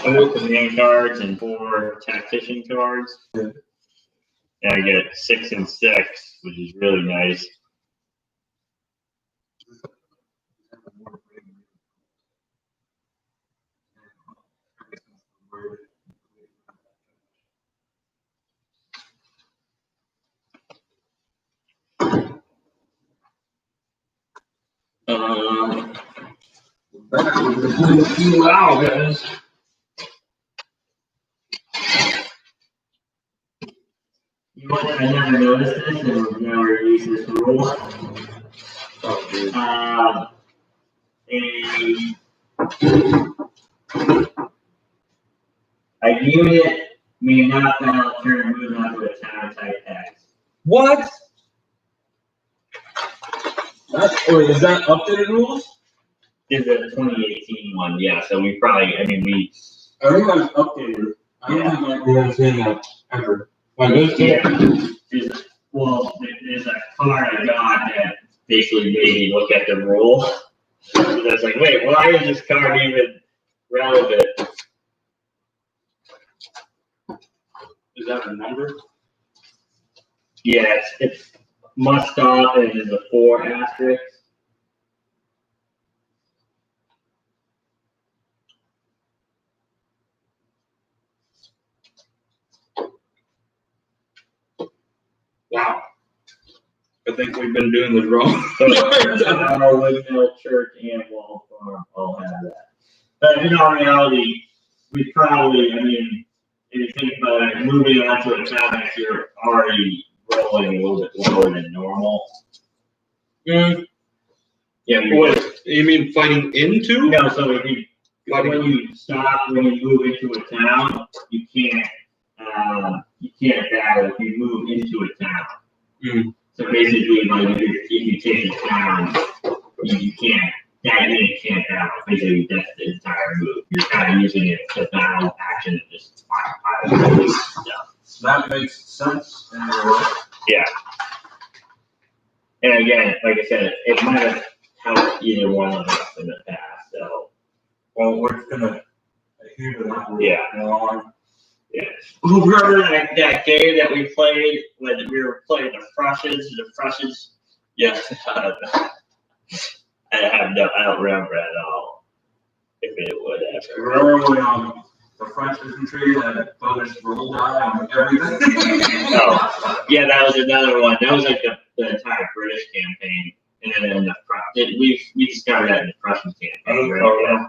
4 command cards and 4 tactician cards. Yeah. And I get 6 and 6, which is really nice. Wow, guys. You know what? I never noticed this and we've never used this rule. Oh, dude. A unit may not battle turn move onto a town type X. What? Is that updated rules? This is a 2018 one, yeah. So we probably, I think that's updated. I don't think we haven't seen that ever. Like this? Yeah. There's a card I got that basically made me look at the rule. So that's like, wait, why is this card even relevant? Is that a number? Yeah, it's must stop and there's a 4 asterisk. Wow. I think we've been doing this wrong. Windmill, Church, and Wall Farm all have that. But in all reality, we probably, I mean, if you think about it, moving on to a town next year, already rolling a little bit lower than normal. Mm. Yeah. What? You mean fighting into? No, so if you, when you stop, when you move into a town, you can't battle if you move into a town. Mm. So basically, like if you take a town, you can't. That unit can't battle. Basically, that's the entire move. You're kind of using it to battle action and just fire stuff. That makes sense. Yeah. And again, like I said, it might have helped either one of us in the past. So. Well, we're gonna adhere to that rule. Yeah. Yeah. Remember that game that we played when we were playing the Prussians? The Prussians. Yes. I don't remember at all. If it would ever. Remember when the French infantry had bonus roll die on everything? Oh, yeah, that was another one. That was like the entire British campaign, and then we discovered that in the Prussian campaign, right? Oh, yeah.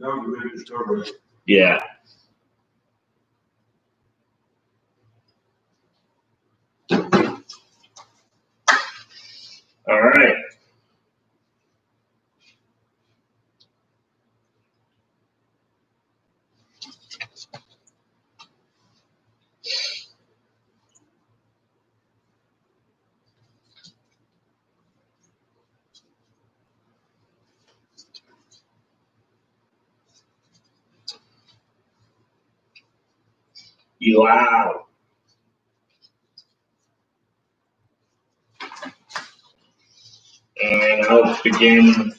That was a big discovery. Yeah. All right. Eylau. And I'll begin.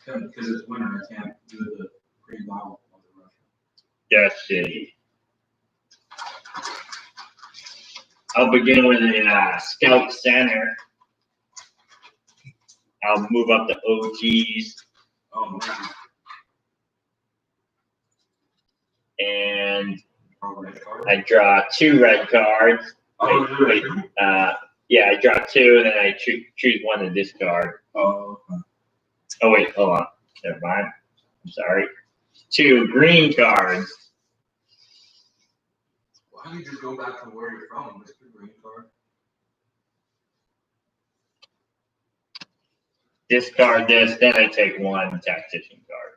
Because it's winter, I can't do the pre-battle of the Russian. That's shitty. I'll begin with a scout center. I'll move up to OGs. Oh, man. And Oh, I draw 2 red cards. Yeah, I draw 2, and then I choose one to discard. Oh, okay. Oh, wait, hold on. Never mind. I'm sorry. 2 green cards. Why don't you just go back to where you're from, Mr. Green Card? Discard this, then I take 1 tactician card.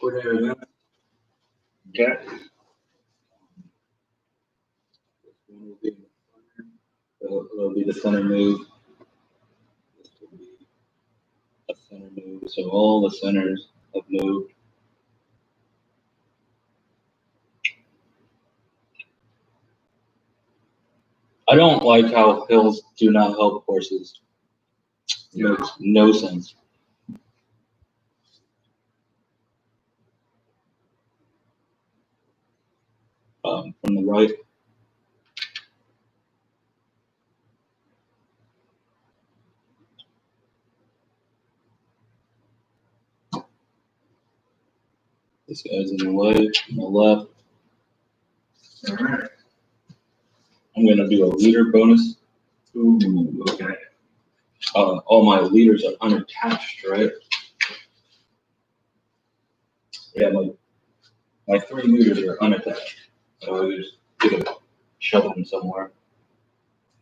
coordinator event. Okay. It'll be the center move. This will be a center move. So all the centers have moved. I don't like how hills do not help horses. It makes no sense. From the right. This guy's in the way, on the left. All right. I'm gonna do a leader bonus. Ooh, okay. All my leaders are unattached, right? Yeah, my 3 leaders are unattached. So I just get a shove them somewhere.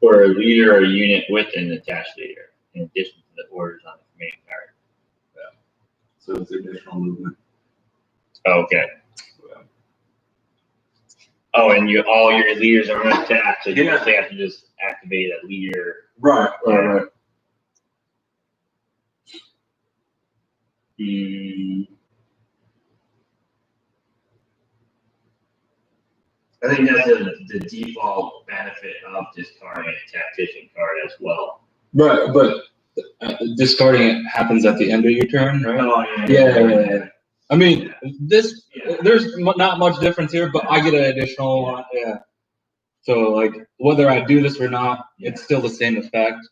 For a leader or unit with an attached leader, in addition to the orders on the command card. So it's additional movement. Okay. Oh, and all your leaders are unattached, so you Yeah. actually have to just activate a leader. Right. I think that's the default benefit of discarding a tactician card as well. Right, but discarding it happens at the end of your turn, right? Oh, Yeah. I mean, Yeah. there's not much difference here, but I get an additional one. Yeah. So, like, whether I do this or not, it's still the same effect.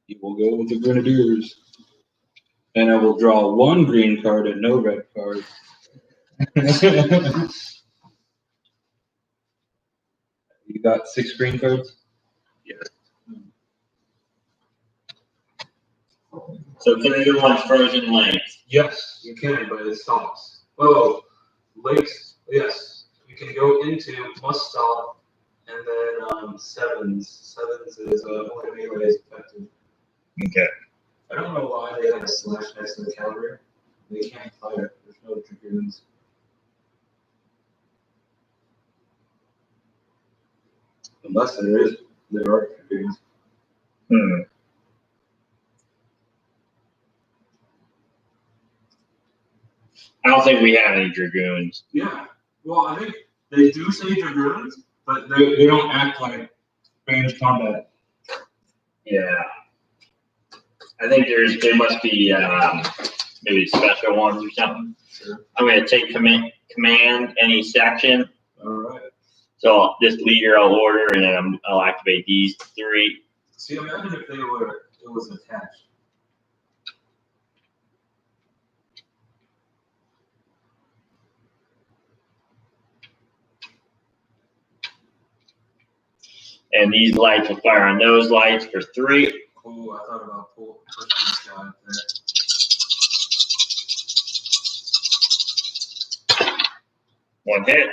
You will go with the Grenadiers. And I will draw 1 green card and no red card. You got 6 green cards? Yes. So can I go on frozen lakes? Yes, you can, but it stops. Oh, lakes. Yes, you can go into must stop, and then sevens. Sevens is only melee is effective. Okay. I don't know why they have a slash next to the cavalry. They can't fight it. There's no dragoons. Unless there are dragoons. I don't think we have any dragoons. Yeah. Well, I think they do say dragoons, but they don't act like ranged combat. Yeah. I think there must be maybe special ones or something. Sure. I'm going to take command any section. All right. So this leader I'll order, and then I'll activate these 3. See, imagine if it was attached. And these lights will fire on those lights for 3. Oh, I thought about pushing this guy up there. 1 hit.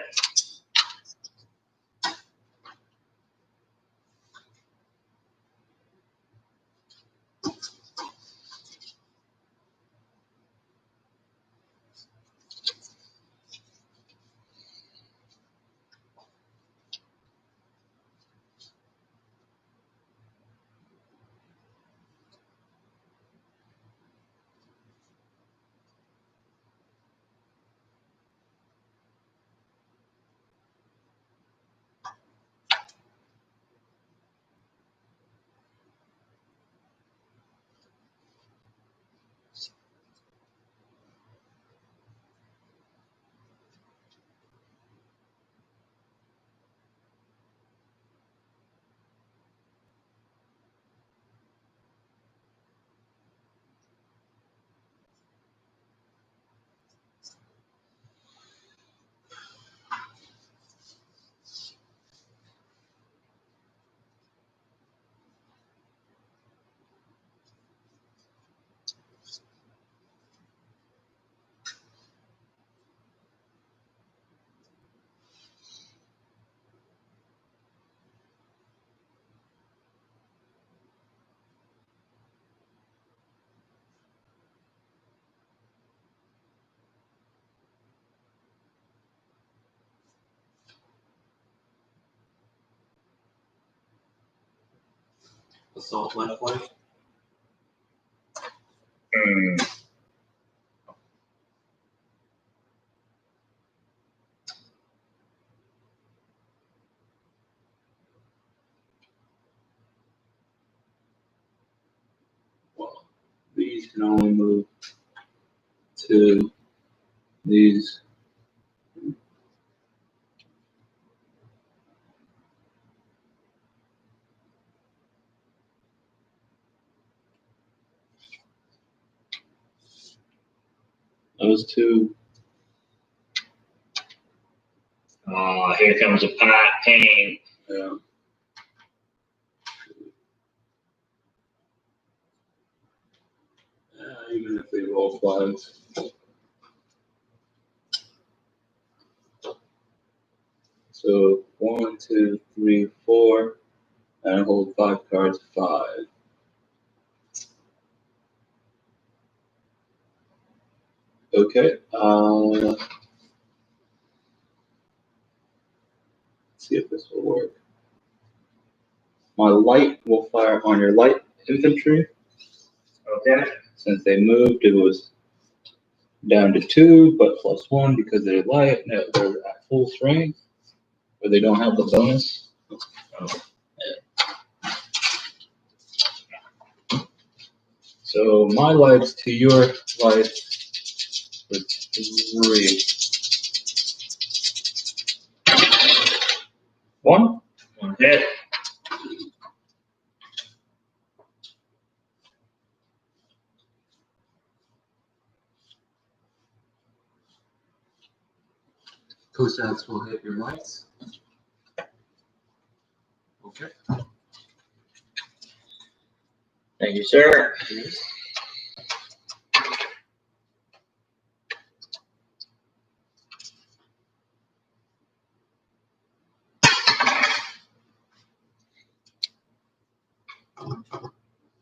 Assault left flank. Well, these can only move to these. Those two. Oh, here comes a pain. Yeah. Even if they roll flags. So 1, 2, 3, 4, and I hold 5 cards. 5. Okay. Let's see if this will work. My light will fire on your light infantry. Okay. Since they moved, it was down to 2, but +1 because they're light. No, they're at full strength, but they don't have the bonus. Oh. So my lights to your lights for 3. 1. One hit. Cossacks will hit your lights. Okay. Thank you, sir.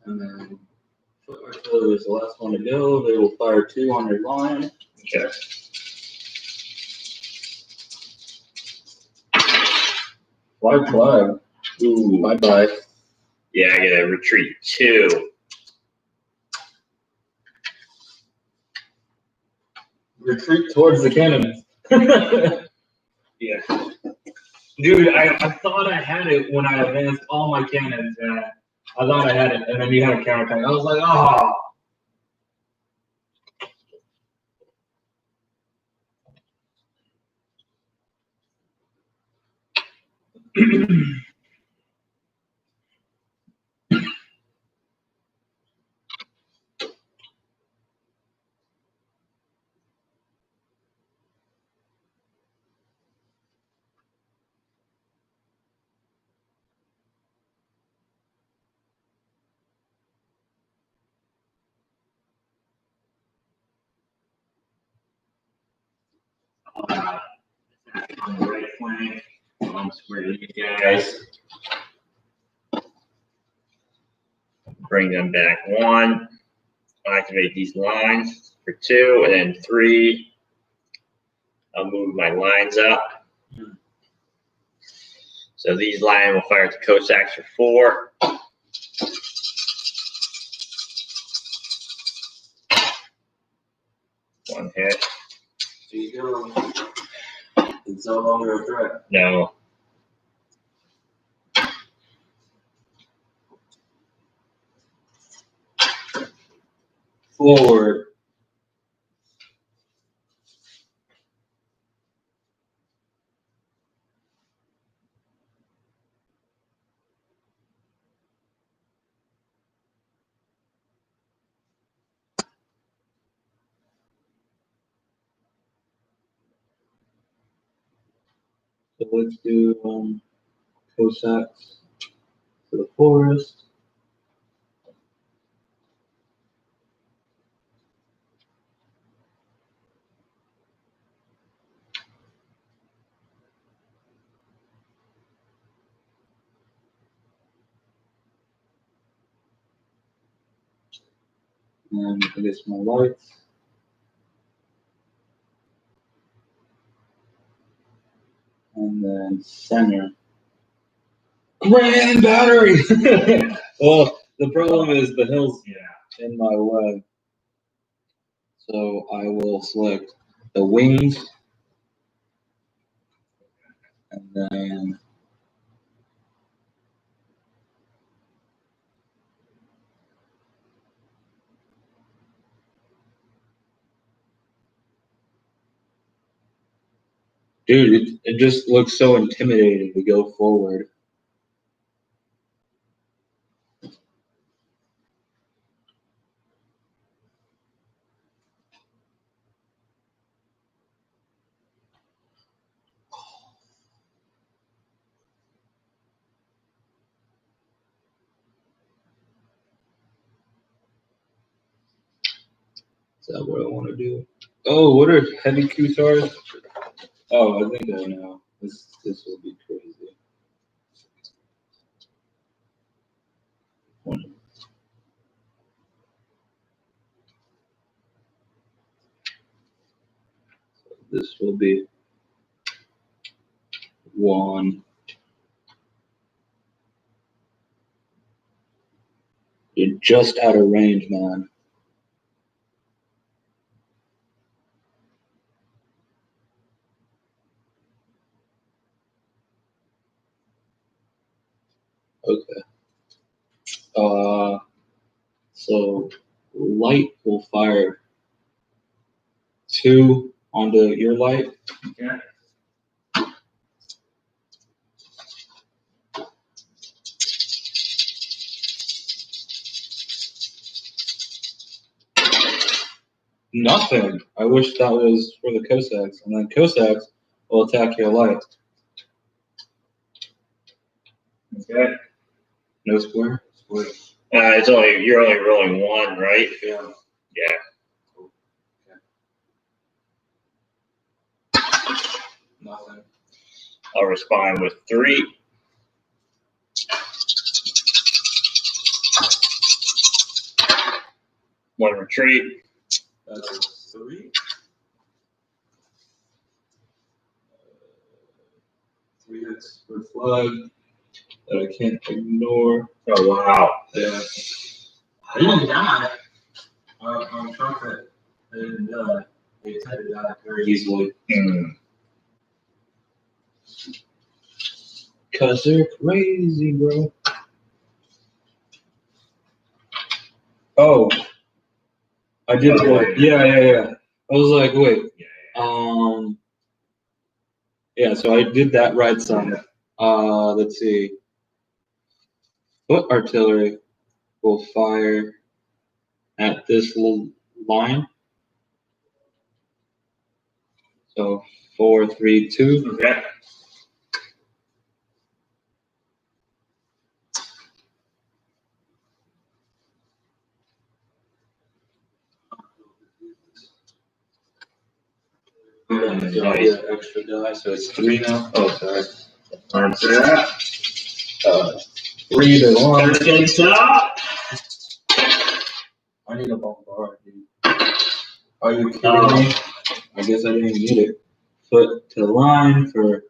And then foot artillery is the last one to go. They will fire 2 on your line. Okay. Flag. Ooh, bye. Yeah, I gotta retreat 2. Retreat towards the cannons. Yeah. Dude, I thought I had it when I advanced all my cannons. I thought I had it, and then you had a counterattack. I was like, oh. On the right flank. I'm square to you guys. Bring them back 1. Activate these lines for 2, and then 3. I'll move my lines up. So these lines will fire to Cossacks for 4. One hit. There you go. It's no longer a threat. No. Forward. So let's do Cossacks to the forest. And I guess my lights. And then center. Grand battery! Well, the problem is the hill's Yeah. in my way. So I will select the wings. And then dude, it just looks so intimidating to go forward. Is that what I want to do? Oh, what are heavy Q-stars? Oh, I think I know. This will be crazy. This will be 1. You're just out of range, man. Okay. So light will fire 2 onto your light. Yeah. Nothing. I wish that was for the Cossacks. And then Cossacks will attack your light. Okay. No square? Wait. You're only rolling 1, right? Yeah. Yeah. Nothing. I'll respond with 3. One retreat. That's 3. 3 hits for flag that I can't ignore. Oh, wow. Yeah. I didn't die. I'm shocked that I didn't die. They tend to die very easily. Because they're crazy, bro. Oh. I did. Yeah. I was like, wait. Yeah, so I did that right some. Let's see. Foot artillery will fire at this little line. So 4, 3, 2. Okay. Yeah, extra die, so it's 3 now. Oh, sorry. Answer that. 3 to 1. First up. I need a bombard, dude. Are you kidding me? I guess I didn't need it. Foot to the line for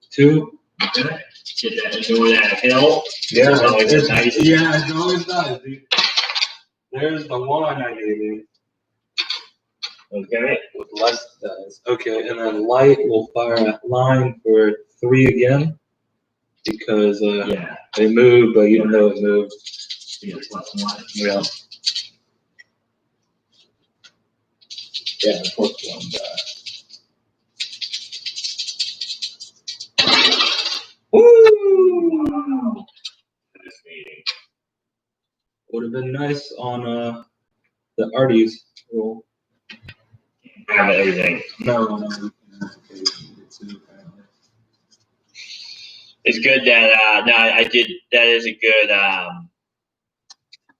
2. Okay. Get that into that hill. Yeah, it's always nice. Yeah, it's always nice, dude. There's the 1 I needed. Okay. With less dice. Okay, and then light will fire at line for 3 again. Because they move, but you don't know it moved. Yeah, +1. Yeah. Yeah, +1 die. Woo! Would have been nice on the Artie's roll. Have everything. No. It's good that no, I did. That is a good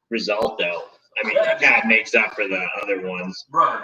result, though. I mean, it kind of makes up for the other ones. Right.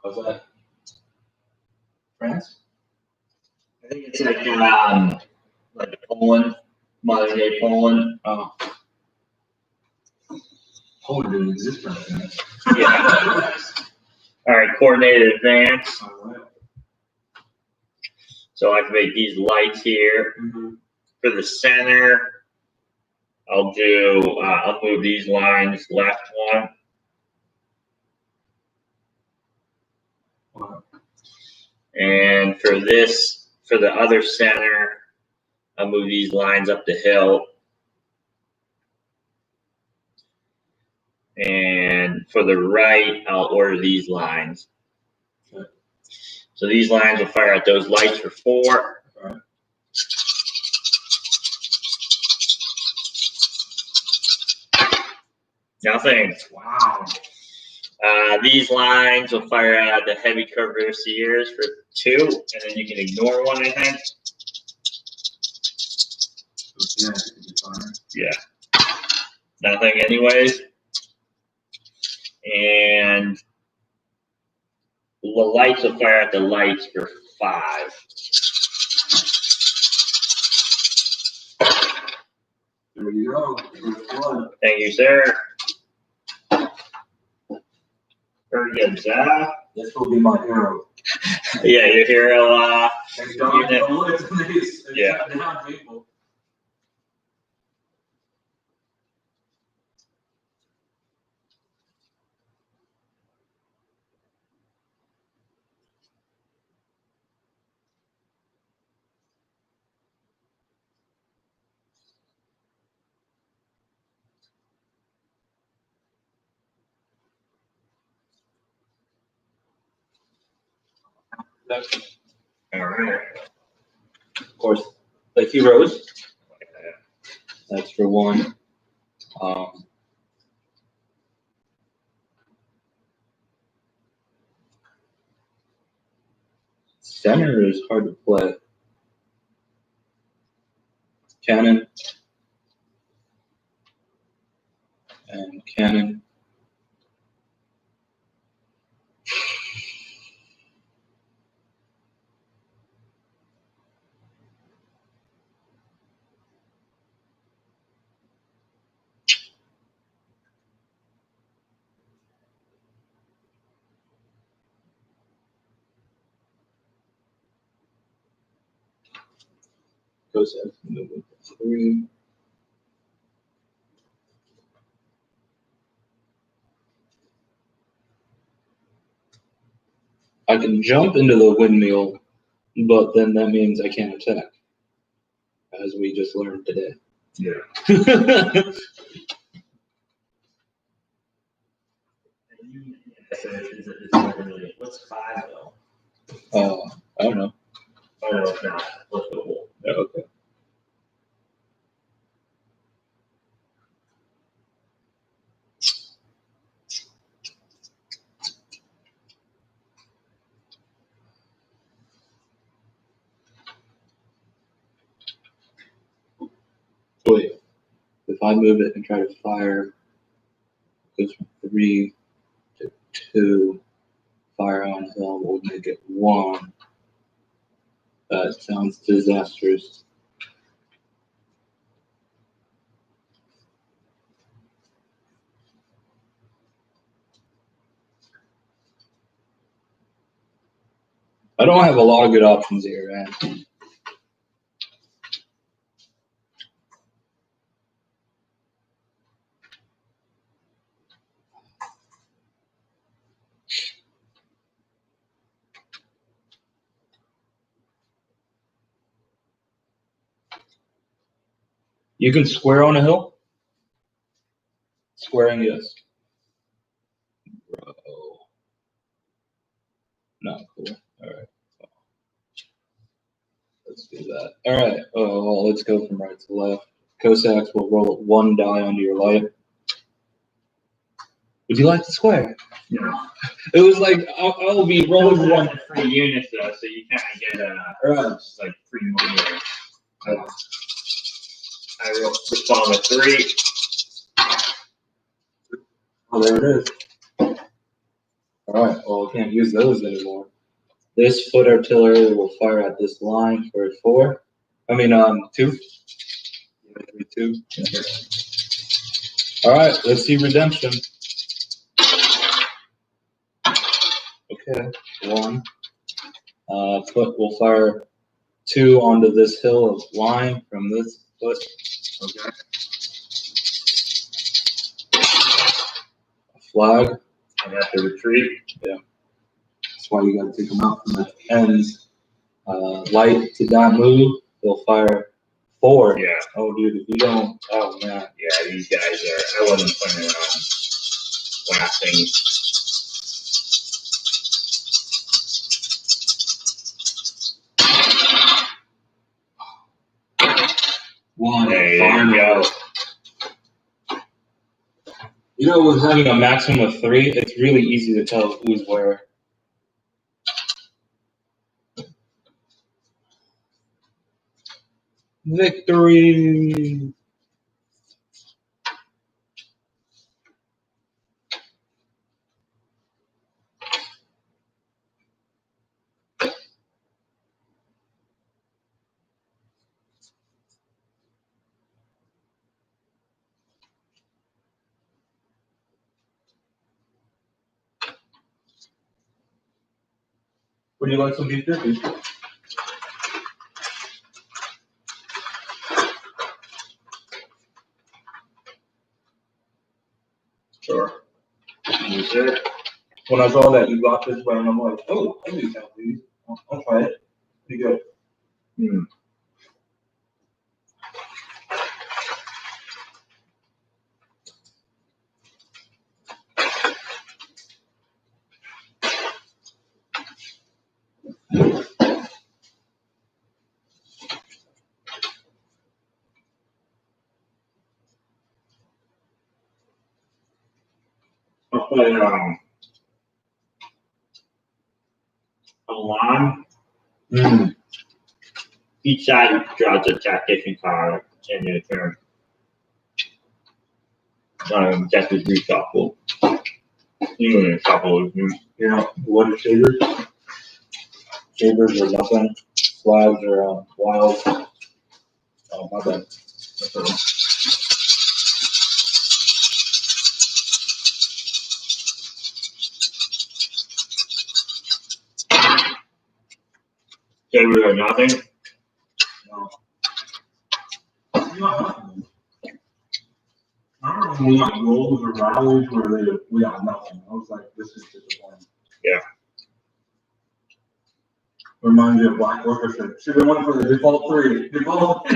Was that France? I think it's like Poland, modern day Poland. Oh. Poland didn't exist back then. Yeah. All right, coordinated advance. All right. So I activate these lights here. Mm-hmm. For the center, I'll move these lines left one. Wow. And for the other center, I'll move these lines up the hill. And for the right, I'll order these lines. Okay. So these lines will fire at those lights for 4. All right. Nothing. Wow. These lines will fire at the heavy cuirassiers for 2, and then you can ignore 1, I think. Yeah, it could be fine. Yeah. Nothing anyways. And the lights will fire at the lights for 5. There you go. First one. Thank you, sir. Very good, Zach. This will be my hero. Yeah, your hero, And don't Yeah. look at these. Yeah. Shut down people. all right. Of course, the heroes. That's for 1. Center is hard to play. Cannon. And cannon. Goes at 3. I can jump into the windmill, but then that means I can't attack, as we just learned today. Yeah. What's 5 though? I don't know. Oh, no, it's not. Let's go. Yeah, okay. Wait, if I move it and try to fire, it goes from 3 to 2. Fire on hill will make it 1. That sounds disastrous. I don't have a lot of good options here, man. You can square on a hill? Squaring, yes. Bro. Not cool. Alright. Let's do that. Alright. Oh, well, let's go from right to left. Cossacks will roll 1 die onto your light. Would you like to square? No. It was like, I'll be rolling 1. Free units though, so you kind of get just like free money. I will respond with 3. Oh, there it is. All right. Well, we can't use those anymore. This foot artillery will fire at this line for 4. I mean, 2. 2. All right. Let's see redemption. Okay. 1. Foot will fire 2 onto this hill of line from this foot. Okay. Flag. I have to retreat. Yeah. That's why you got to take them out from the ends. Light to not move. They'll fire 4. Yeah. Oh, dude, if you don't, oh man. Yeah, these guys are. I wasn't planning on blasting. One. There you Final. go. You know, with having a maximum of 3, it's really easy to tell who's where. Victory! Would you like some beef jerky? Sure. You sure? When I saw that you got this brand, I'm like, oh, I do have these. I'll try it. Pretty good. Hmm. I'll put a line. Mm. Each side draws a tactician card in your turn. Just as reshuffle. You can shuffle. You know, what are shavers? Shavers are nothing. Flags are wild. Oh, my bad. That's all right. Favor or nothing. No. I don't know, we got rolls or rallies where we got nothing. I was like, this is disappointing. Yeah. Reminds me of Black Orchestra. Should have went for the default 3. Default.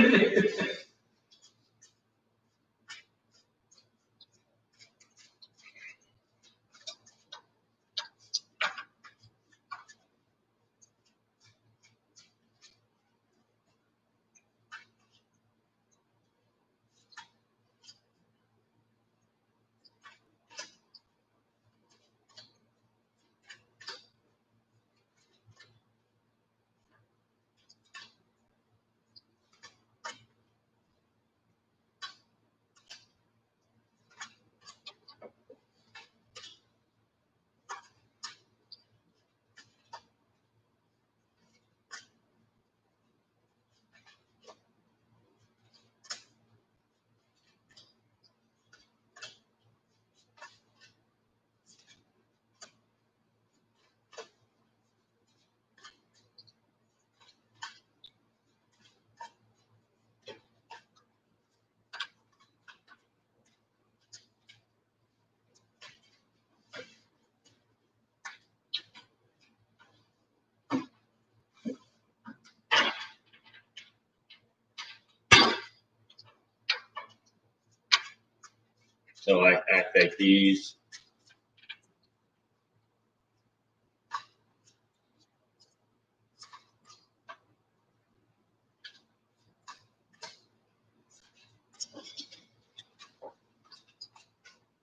So I take these.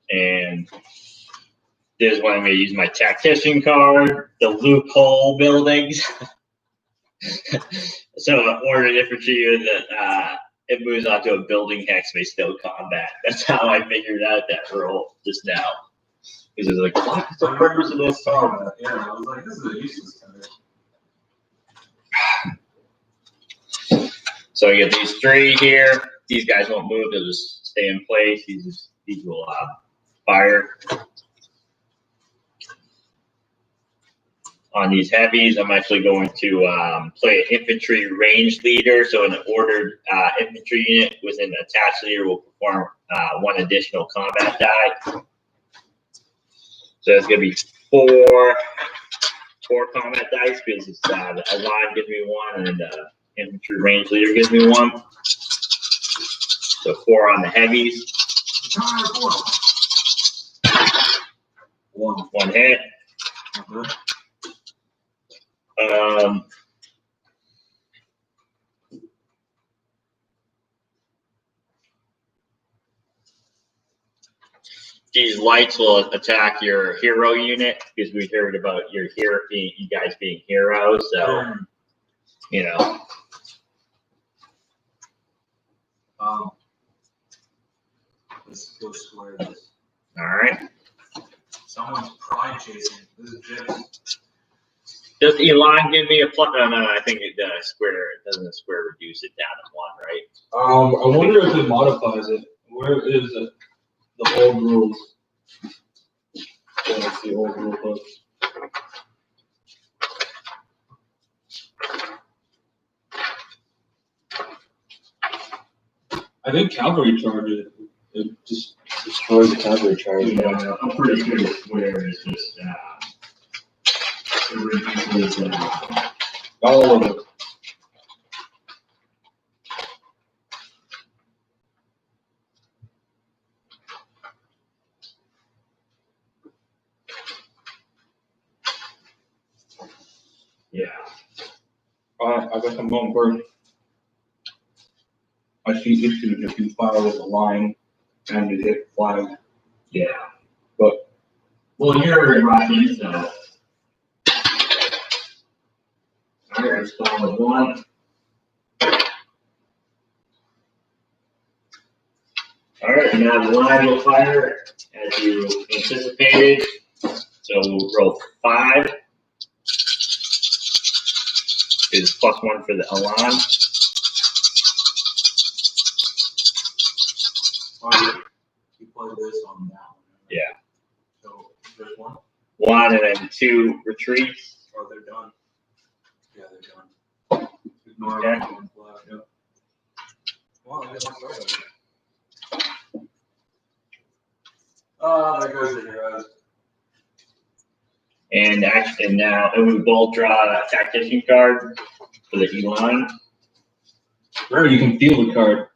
And this is when I'm going to use my tactician card, the loophole buildings. So in order to differentiate that it moves onto a building hex may still combat. That's how I figured out that rule just now. Because it's like, what is the purpose of this card? Yeah, I was like, this is a useless card. So you get these three here. These guys won't move; they'll just stay in place. These will fire. On these heavies, I'm actually going to play an infantry range leader. So an ordered infantry unit with an attached leader will perform one additional combat die. So it's going to be four combat dice because it's, the line gives me one and the infantry range leader gives me one. So 4 on the heavies. One hit. These lights will attack your hero unit because we heard about you guys being heroes. So, you know. Let's go square this. All right. Someone's pride chasing. This is Jim. Does Elon give me a plus? No, I think it does. Doesn't a square reduce it down to 1, right? I wonder if it modifies it. Where is it? The old rules. That's the old rule book. I think cavalry charge it just destroys the cavalry charge. Yeah, I'm pretty sure the square is just it reduces all of it. Yeah. I guess I'm going first. I see issues if you fire with a line and you hit flag. Yeah. But well, you're Russian, so. All right, respond with 1. All right, now the line will fire as you anticipated. So we'll roll 5. Is +1 for the Elan. You play this on that one. Yeah. So there's 1. 1 and then 2 retreats. Oh, they're done. Yeah, they're done. Ignore Okay. one flag. Yep. Well, I guess I'll start over. Oh, there goes the heroes. And now we both draw a tactician card for the Elon. where you can feel the card.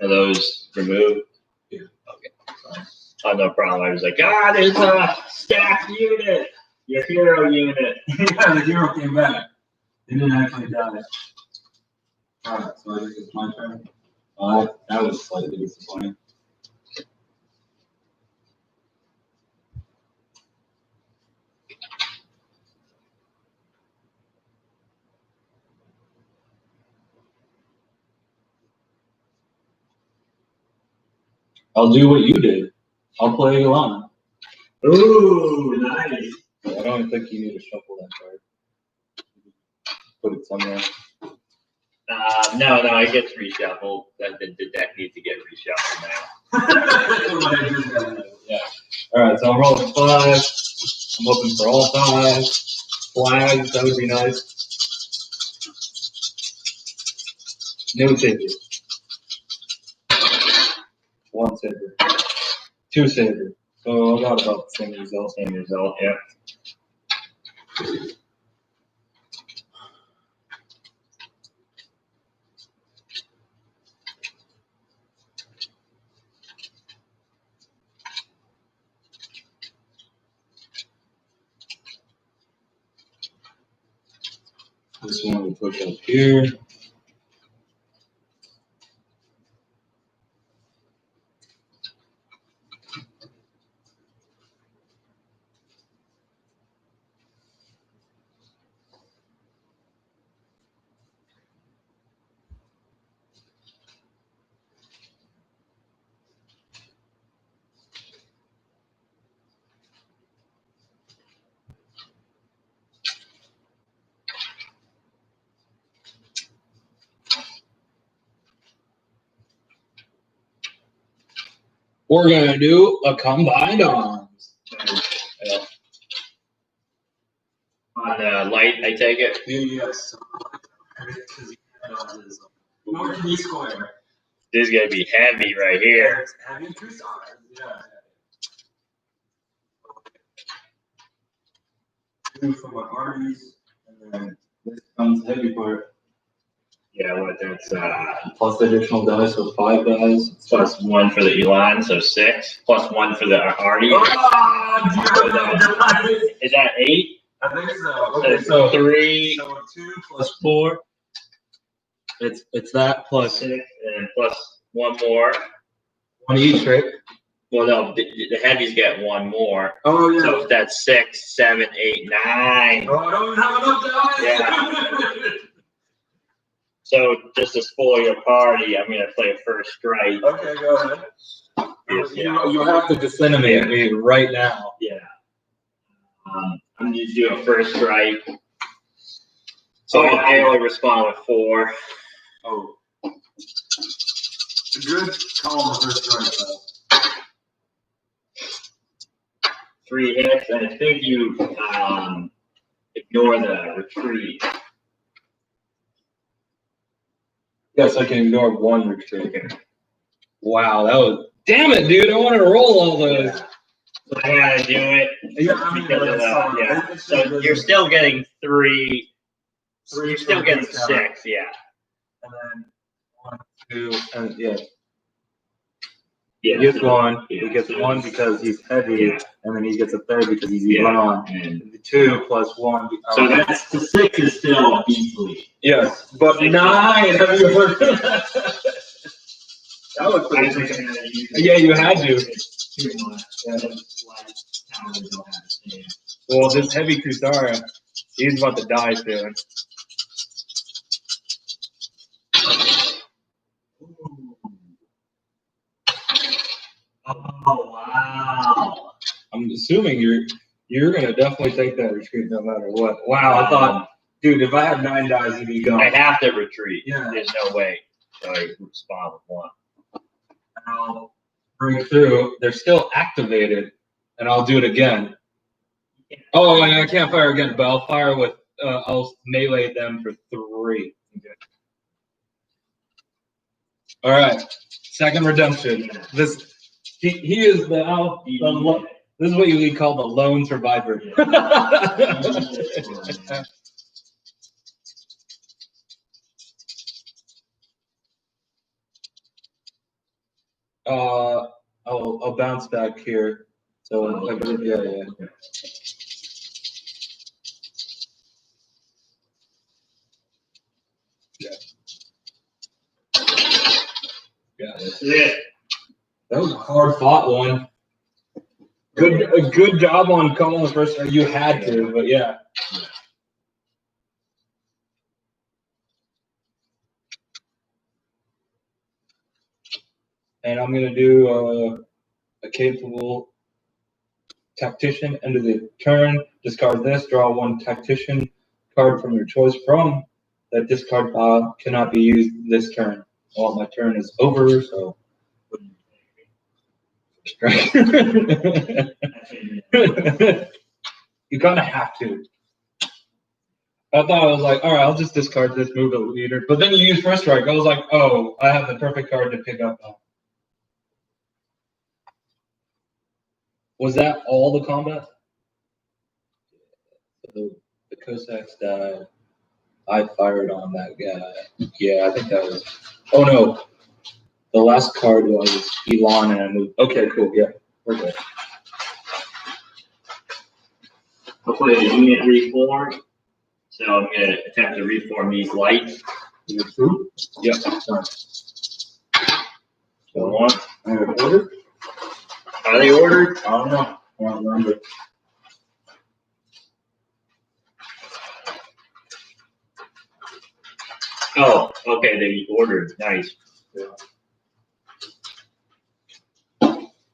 Are those removed? Yeah. Okay. Oh, no problem. I was like, there's a stacked unit. Your hero unit. Yeah, the hero came back. They didn't actually die. Alright, so I guess it's my turn. That was slightly disappointing. I'll do what you did. I'll play Eylau. Ooh, nice. I don't think you need to shuffle that card. Put it somewhere. No, it gets reshuffled. The deck needs to get reshuffled now. Yeah. Alright, so I'll roll a 5. I'm hoping for all 5. Flags, that would be nice. No saber. 1 saber. 2 saber. So I got about the same result. Same result, yeah. This one will push up here. We're gonna do a combined arms. Yeah. On light, I take it. Yes. North and east square. This is gonna be heavy right here. Heavy and true size. Yeah. Two for my armies, and then this comes the heavy part. Yeah, what that's Plus additional dice, so 5 dice. plus 1 for the Elan, so 6. Plus 1 for the Artie. Oh, Is that 8? I think so. Okay, So 3 so 2 plus 4. It's that plus 6 and plus 1 more. 1 each, right? Well, no, the heavies get 1 more. Oh, yeah. So that's 6, 7, 8, 9. Oh, I don't have enough dice. So just to spoil your party, I'm gonna play a first strike. Okay, go ahead. You have to disseminate me right now. Yeah. I'm just doing a first strike. So I only respond with 4. Oh. Good call on the first strike, though. 3 hits, and I think you ignore the retreat. Yes, I can ignore 1 retreat. Wow, that was. Damn it, dude! I want to roll all those. Yeah. So I gotta do it because of that. So you're still getting 3. You're still getting 6, yeah. And then 1, 2, and yeah. Yeah. He gets 1. Yeah. He gets 1 because he's heavy, Yeah. and then he gets a 3rd because he's Yeah. Elon. And The 2 plus 1. so that's the 6 is still easily. Yes, but 9. Have you heard? That was Yeah, you had to. Well, this heavy Kusara, he's about to die soon. Oh wow! I'm assuming you're gonna definitely take that retreat no matter what. Wow, I thought, dude, if I had 9 dice, you'd be gone. I have to retreat. Yeah. There's no way. So I respond with 1. I'll bring through. They're still activated, and I'll do it again. Oh, and I can't fire again, but I'll fire with. I'll melee them for 3. Okay. All right, second redemption. This he is the this is what you would call the lone survivor. I'll bounce back here. So yeah. Yeah, That's it. that was a hard fought one. A good job on calling the first. You had to, but yeah. And I'm gonna do a capable tactician end of the turn. Discard this. Draw 1 tactician card from your choice from that discard pile. Cannot be used this turn. Well, my turn is over, so. Strike. You kind of have to. I thought I was like, all right, I'll just discard this, move a leader. But then you use first strike. I was like, oh, I have the perfect card to pick up now. Was that all the combat? So the Cossacks died. I fired on that guy. Yeah, I think that was. Oh no, the last card was Elon, and I moved. Okay, cool. Yeah, we're good. Hopefully the unit reform. So I'm gonna attempt to reform these lights. You true? Yep. Sorry. So 1. Order? Are they ordered? I don't know. I don't remember. Oh, okay, they ordered. Nice. Yeah.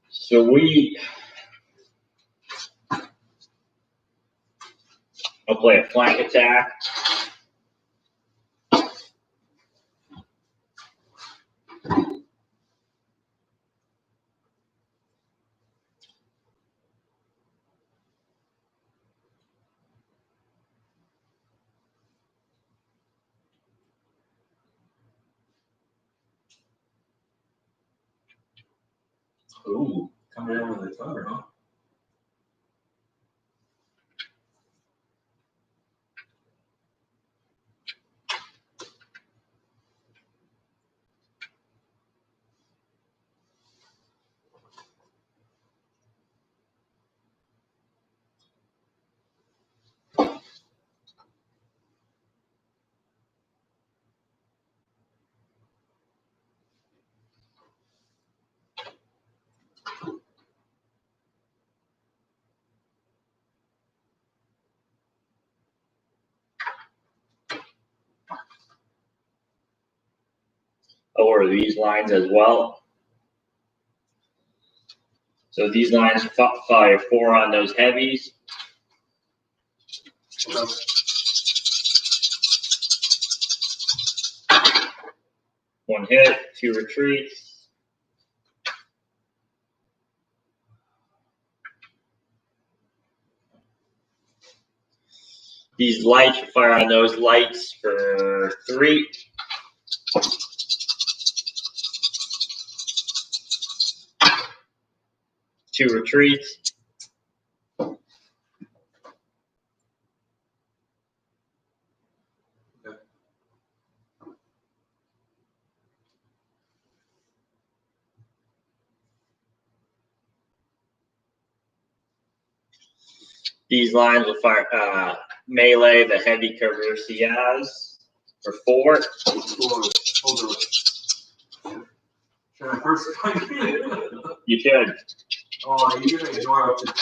So I'll play a flank attack. Ooh, coming in with a thunder, huh? Or these lines as well. So these lines fire 4 on those heavies. One hit, 2 retreats. These lights fire on those lights for 3. Two retreats. These lines will fire melee the heavy cuirassiers for 4. Hold on. Should I first? You should. Oh, you're gonna ignore up to.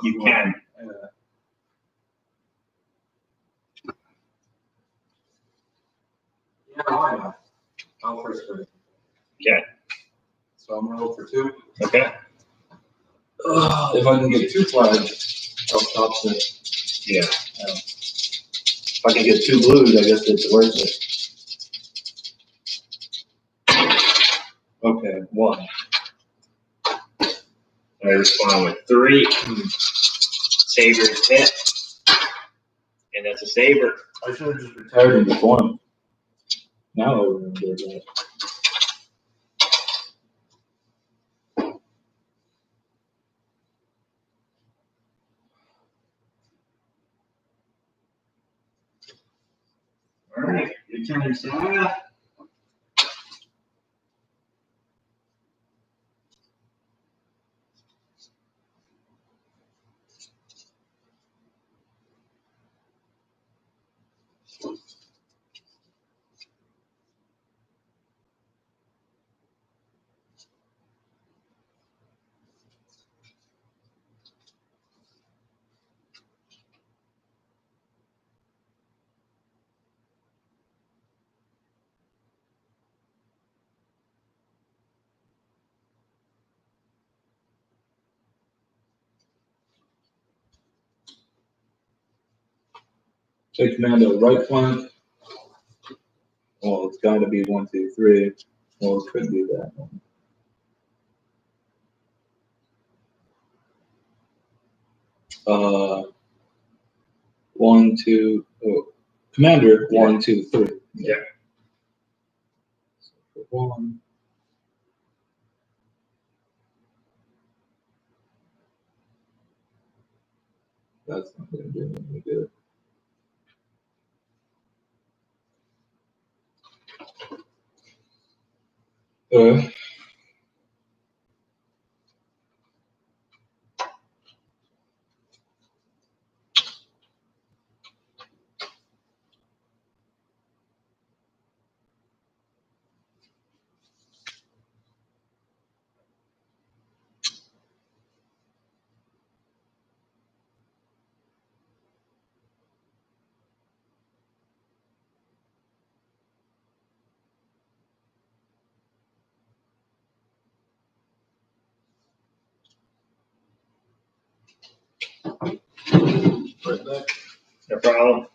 You can. Yeah, why not? I'll first. Okay. So I'm gonna roll for 2. Okay. If I can get 2 flags, I'll stop this. Yeah. If I can get 2 blues, I guess it's worth it. Okay, 1. I respond with 3. Saber's hit. And that's a saber. I should have just retired in the form. Now I remember that. All right. Your turn, Sarah. Take commando right flank. Well, it's got to be 1, 2, 3. Well, it could be that one. Uh, 1, 2. Oh, commander. 1, 2, 3. Yeah. So 1. That's not going to do anything good. Right back. No problem.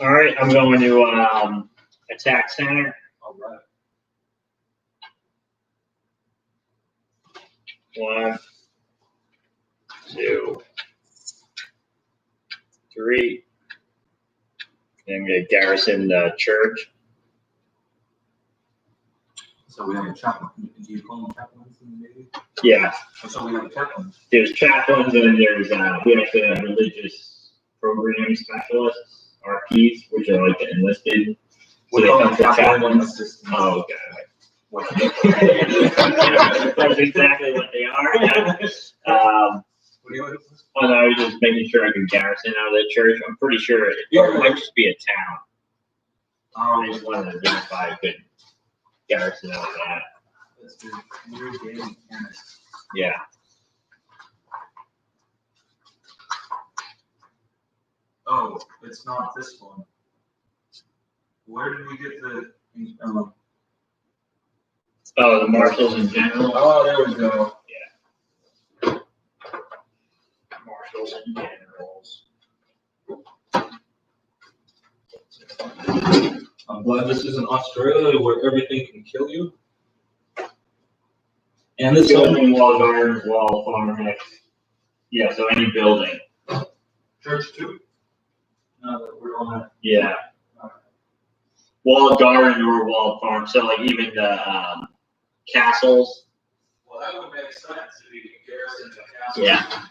All right, I'm going to attack center. All right. 1, 2, 3. And I'm going to garrison the church. So we have a chaplain. Do you call them chaplains in the Navy? Yeah, So we have a chaplain. there's chaplains and there's we actually have religious program specialists, RPs, which are like the enlisted. So they come to chaplains. Oh, okay. That's exactly what they are. Yeah. What do you like? Oh, no, I was just making sure I could garrison out of the church. I'm pretty sure it might just be a town. I just wanted to verify I could garrison out of that. That's good. New game mechanic. Yeah. Oh, it's not this one. Where did we get the? Oh, the marshals in general. Oh, there we go. Marshals and generals. I'm glad this isn't Australia where everything can kill you. And this Building, wall, gardens, wall, farmhouse. Yeah, so any building. Church too? No, we're on that. Yeah. Walled garden or walled farm. So like even the castles. Well, that would make sense if you could garrison the castle. Yeah.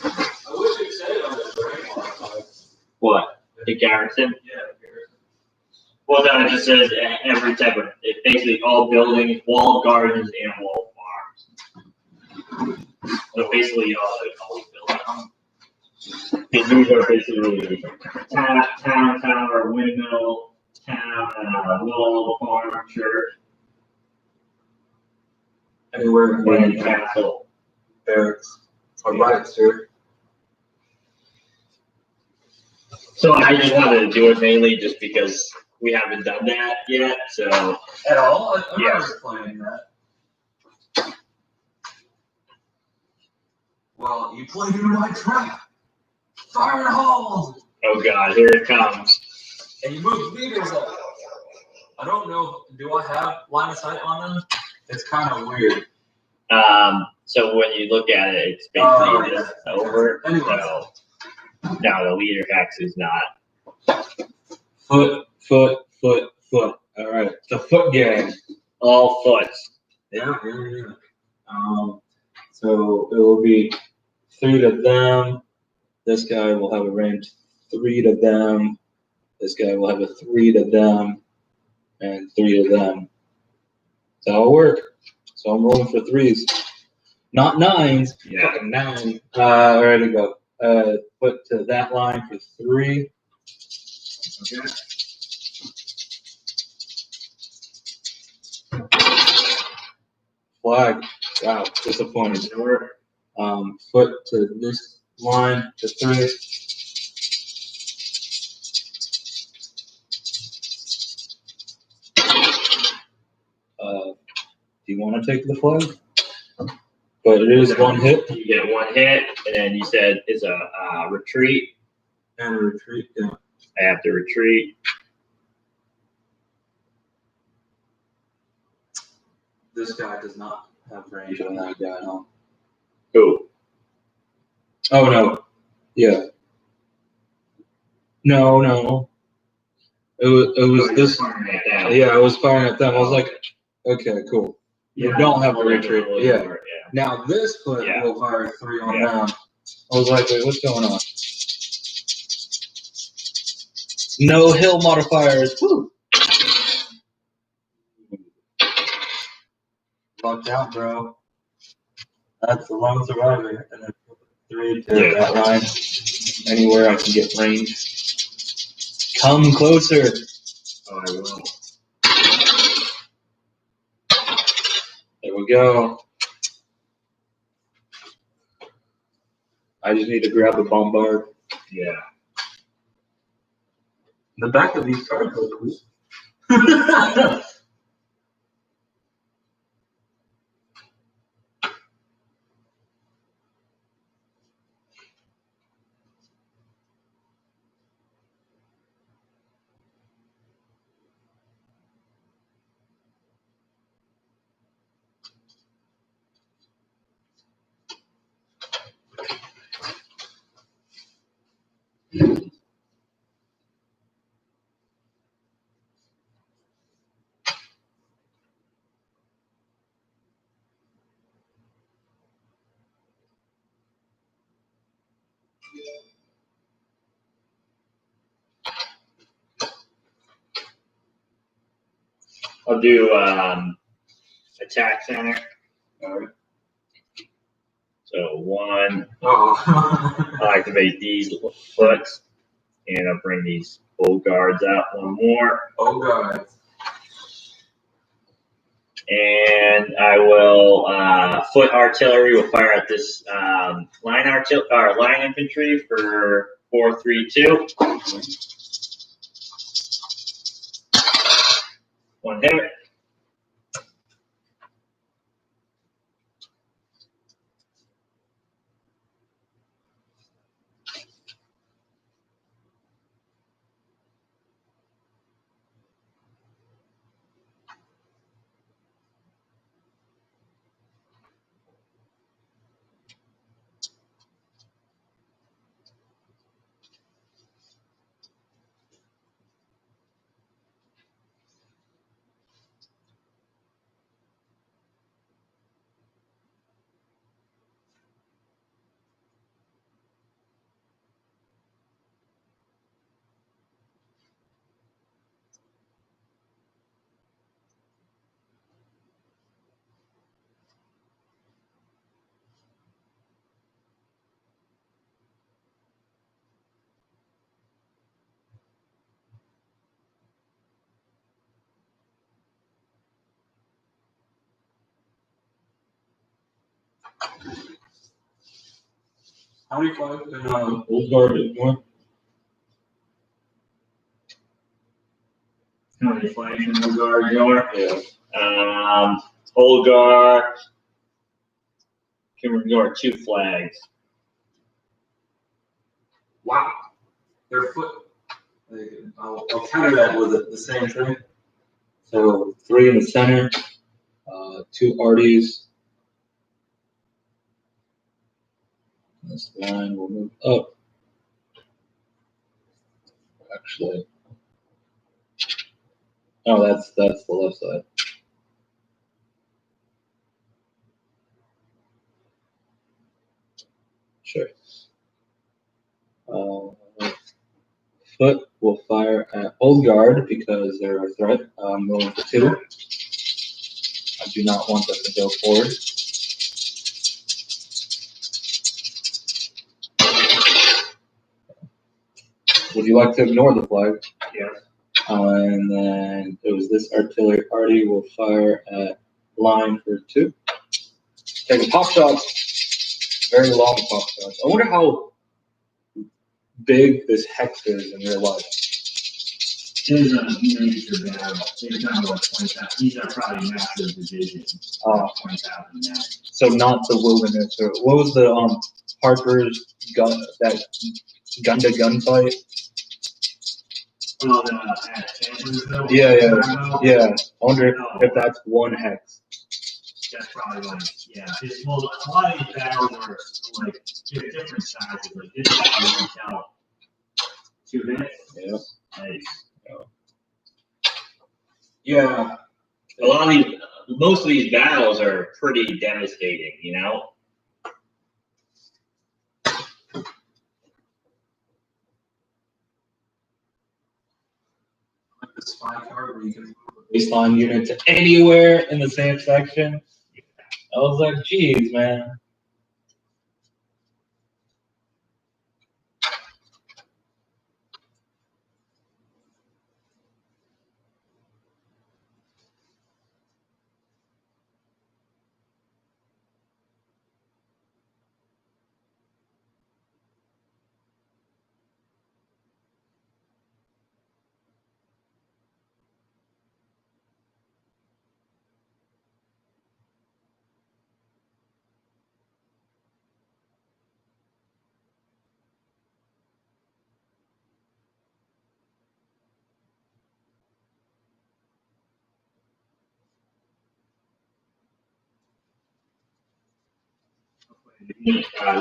I wish it said on the terrain modifier. What? The garrison? Yeah, garrison. Well, no, it just says every type of, it basically all buildings, walled gardens, and walled farms. So basically all buildings. Because these are basically town, tower, windmill, town, wall, farm, church, anywhere and castle. barracks. All right, sir. So I just wanted to do it mainly just because we haven't done that yet, so. At all? I'm Yeah. never playing that. Well, you played into my trap. Fire in the hole! Oh god, here it comes. And you move meters up. I don't know, do I have line of sight on them? It's kind of weird. So when you look at it, it's basically yeah. just over. Anyway. So, no, the leader hex is not. Foot. All right, the foot gang. All foots. Yeah. So it will be 3 to them. This guy will have a range 3 to them. This guy will have a 3 to them, and 3 to them. That'll work. So I'm rolling for 3s, not 9s. Yeah. Fucking 9. Ready to go. Put to that line for 3. Okay. Flag. Wow, disappointed. Foot to this line to 3. Do you want to take the flag? But it is 1 hit. You get 1 hit, and then you said it's a retreat. And a retreat, yeah. I have to retreat. This guy does not have range on that guy, huh? Who? Oh, no. Yeah. No. It was this. Yeah, I was firing at them. I was like, okay, cool. You don't have a retreat. Yeah. Now this foot will fire 3 on them. I was like, wait, what's going on? No hill modifiers. Woo. Lucked out, bro. That's the lone survivor. And then 3 to that line. Anywhere I can get range. Come closer. Oh, I will. There we go. I just need to grab the bombard. Yeah. The back of these cards look cool. I'll do attack center. All right. So one, Oh. I'll activate these foots, and I'll bring these old guards out one more. Oh god. And I will foot artillery will fire at this line infantry for 4-3-2. One hit. How many flags in Old Guard is more? How many flags in the guard door? Yeah. Old guard can ignore 2 flags. Wow. Their foot. I'll counter that with the same thing. So 3 in the center, 2 arties. This line will move up. Actually, oh, that's the left side. Sure. Foot will fire at Old Guard because they're a threat. I'm rolling for 2. I do not want them to go forward. Would you like to ignore the flag? Yes. And then it was this artillery party will fire at line for 2. Taking pop shots, very long pop shots. I wonder how big this hex is in real life. It is a major battle. They're done about 20,000. These are probably massive divisions. 20,000 now. So not the wilderness. Or what was the Harper's gun, that gun-to-gun fight? Oh, at Chambersville? Yeah. I wonder if that's 1 hex. That's probably like, yeah. Well, a lot of these battles are like different sizes. Like this is like out 2 minutes. Yeah. Nice. Yeah. A lot of most of these battles are pretty devastating, you know? Like the spy card where you can move Baseline unit to anywhere in the same section. I was like, geez, man.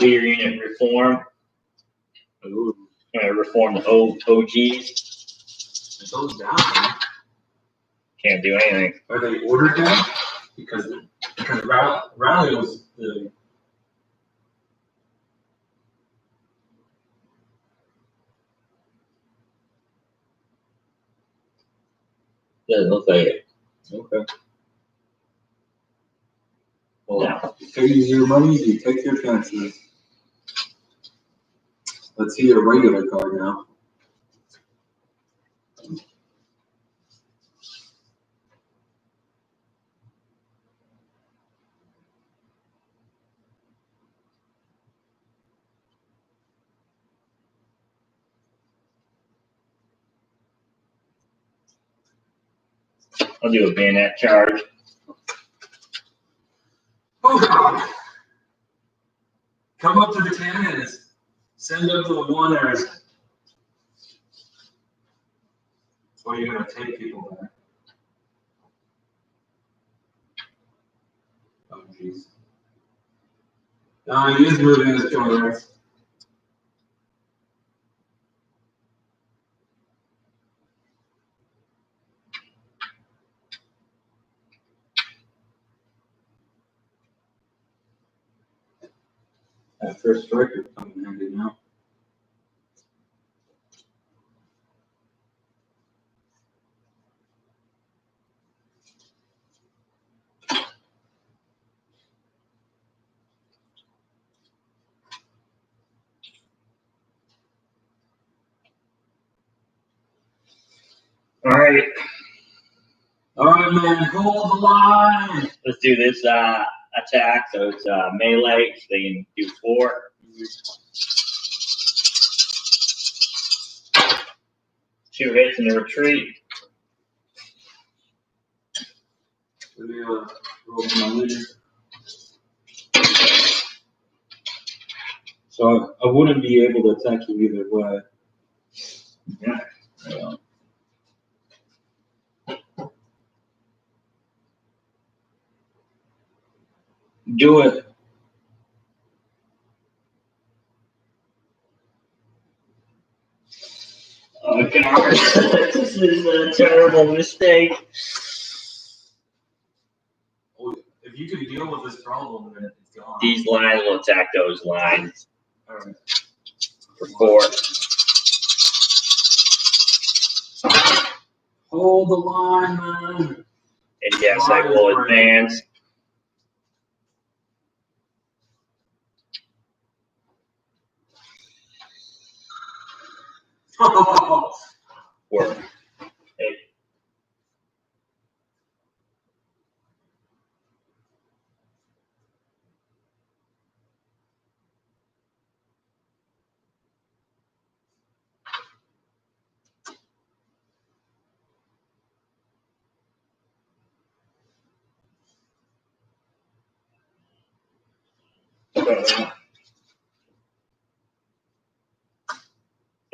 Leader unit reform. Ooh. Reform the OGs. it goes down. Can't do anything. Are they ordered down? Because Rally was the Doesn't look like it. Okay. Well, Yeah. You take your money, you take your chances. Let's see your regular card now. I'll do a bayonet charge. Oh God! Come up to the cannons. Send up to the oneers. Or you're gonna take people back. Oh jeez. No, he is moving his joiners. That first striker coming handy now. All right, All right, man, hold the line. let's do this attack. So it's melee. So they can do 4. 2 hits in the retreat. Let me roll my leader. so I wouldn't be able to attack you either way. Yeah. Yeah. Do it. Oh God, this is a terrible mistake. Well, if you can deal with this problem, then it's gone. These lines will attack those lines All right. for 4. Hold the line, man. And yes, I will advance. For 8.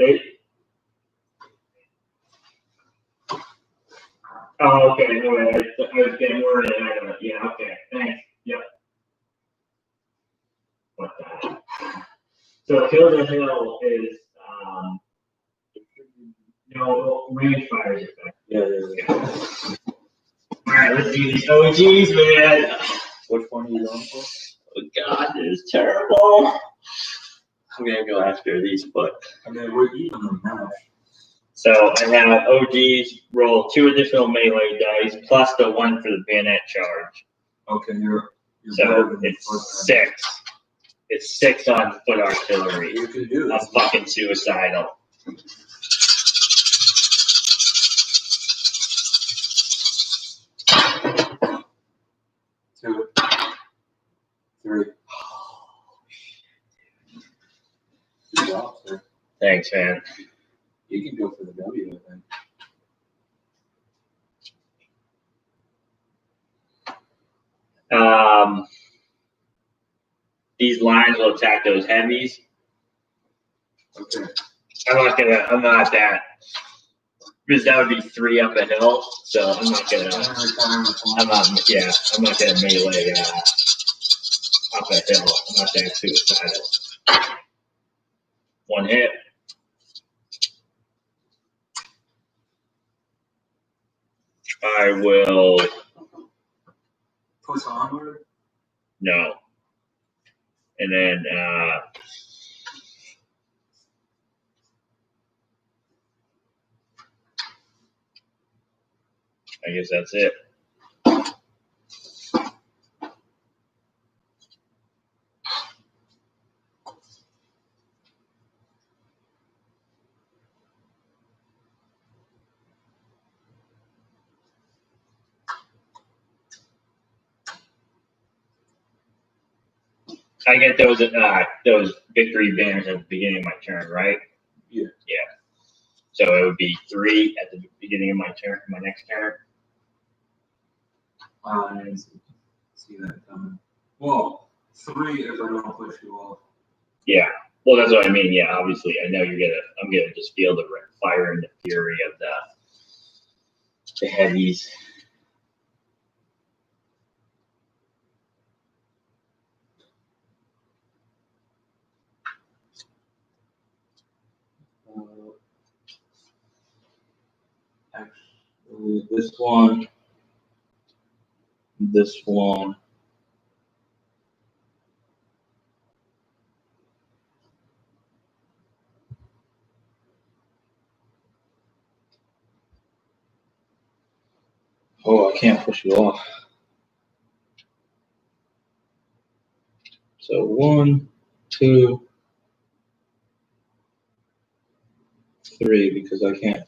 Eight. Oh, okay. No, I was getting worried. Yeah, okay. Thanks. Yep. What the heck? So Kill the Hill is no range fire is effective. Yeah. All right, let's do these OGs, man. Which one are you going for? Oh God, this is terrible. I'm gonna go after these, but I mean, we're even them now. so I have OGs roll 2 additional melee dice plus the 1 for the bayonet charge. Okay, you're So better than the it's first 6. It's 6 on foot artillery. time. You can do I'm this. fucking suicidal. Two, 3. Good job, sir. Thanks, man. You can go for the W, I think. These lines will attack those heavies. Okay. I'm not that. Because that would be 3 up a hill. So I'm not gonna melee up a hill. I'm not that suicidal. 1 hit. I will Push onward. no. And then I guess that's it. I get those victory banners at the beginning of my turn, right? Yeah. Yeah. So it would be 3 at the beginning of my turn, my next turn. I didn't see that coming. Well, 3 if I don't push you off. Yeah. Well, that's what I mean. Yeah, obviously, I know I'm gonna just feel the fire and the fury of the heavies. Actually, this one. This one. Oh, I can't push you off. So 1, 2, 3, because I can't